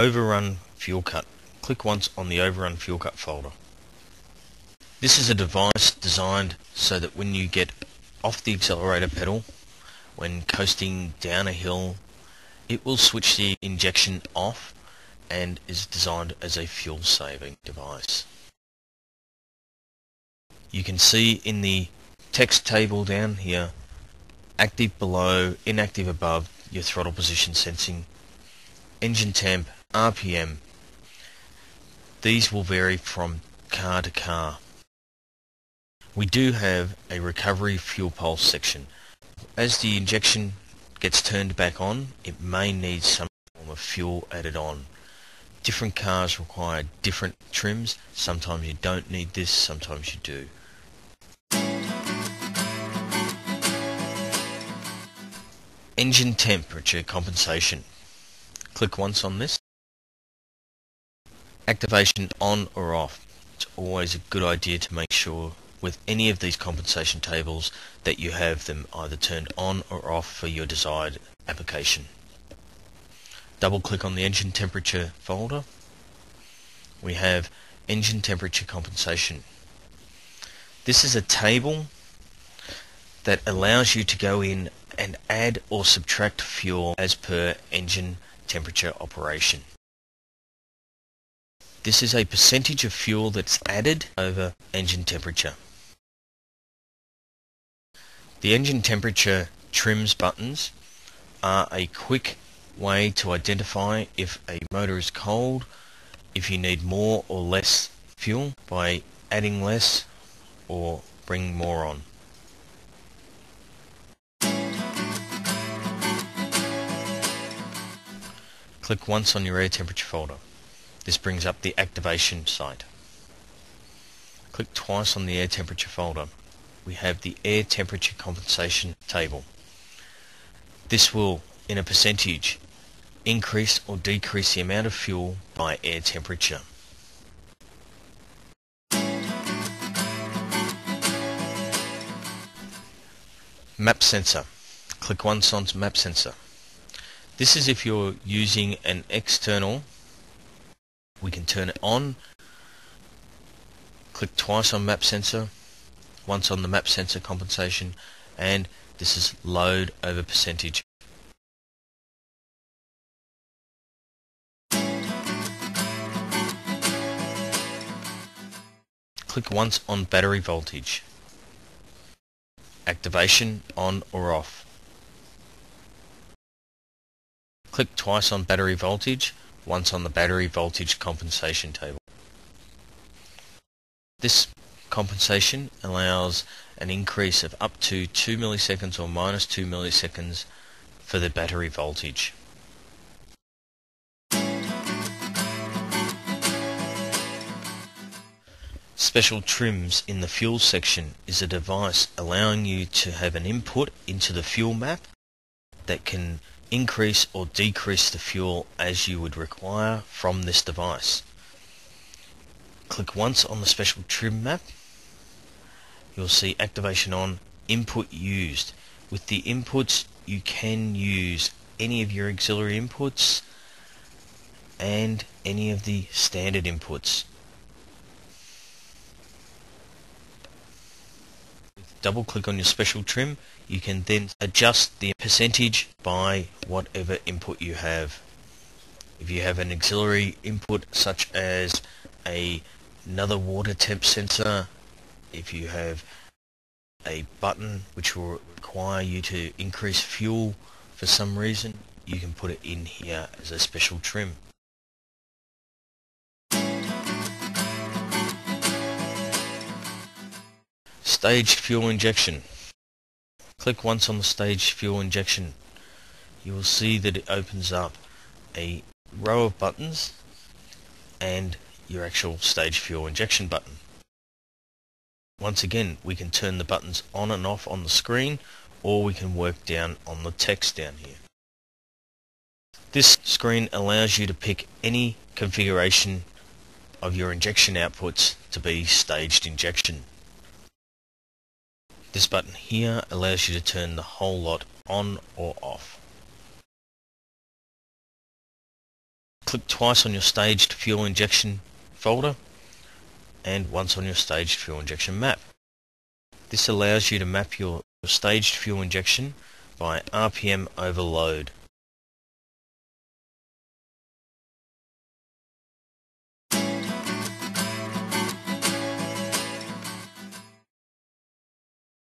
Overrun fuel cut. Click once on the overrun fuel cut folder. This is a device designed so that when you get off the accelerator pedal, when coasting down a hill, it will switch the injection off and is designed as a fuel saving device. You can see in the text table down here, active below, inactive above, your throttle position sensing, engine temp, RPM. These will vary from car to car. We do have a recovery fuel pulse section. As the injection gets turned back on, it may need some form of fuel added on. Different cars require different trims. Sometimes you don't need this, sometimes you do. Engine temperature compensation. Click once on this. Activation on or off. It's always a good idea to make sure with any of these compensation tables that you have them either turned on or off for your desired application. Double click on the engine temperature folder. We have engine temperature compensation. This is a table that allows you to go in and add or subtract fuel as per engine temperature operation. This is a percentage of fuel that's added over engine temperature. The engine temperature trims buttons are a quick way to identify if a motor is cold, if you need more or less fuel by adding less or bringing more on. Click once on your air temperature folder. This brings up the activation site. Click twice on the air temperature folder. We have the air temperature compensation table. This will, in a percentage, increase or decrease the amount of fuel by air temperature. Map sensor. Click once on map sensor. This is if you're using an external. We can turn it on. Click twice on map sensor, once on the map sensor compensation, and this is load over percentage. Click once on battery voltage. Activation on or off. Click twice on battery voltage, once on the battery voltage compensation table. This compensation allows an increase of up to 2 milliseconds or minus 2 milliseconds for the battery voltage. Special trims in the fuel section is a device allowing you to have an input into the fuel map that can increase or decrease the fuel as you would require from this device. Click once on the special trim map. You'll see activation on, input used. With the inputs you can use any of your auxiliary inputs and any of the standard inputs. Double click on your special trim, you can then adjust the percentage by whatever input you have. If you have an auxiliary input such as another water temp sensor, if you have a button which will require you to increase fuel for some reason, you can put it in here as a special trim. Staged fuel injection. Click once on the staged fuel injection. You will see that it opens up a row of buttons and your actual staged fuel injection button. Once again, we can turn the buttons on and off on the screen, or we can work down on the text down here. This screen allows you to pick any configuration of your injection outputs to be staged injection. This button here allows you to turn the whole lot on or off. click twice on your staged fuel injection folder and once on your staged fuel injection map. This allows you to map your staged fuel injection by RPM over load.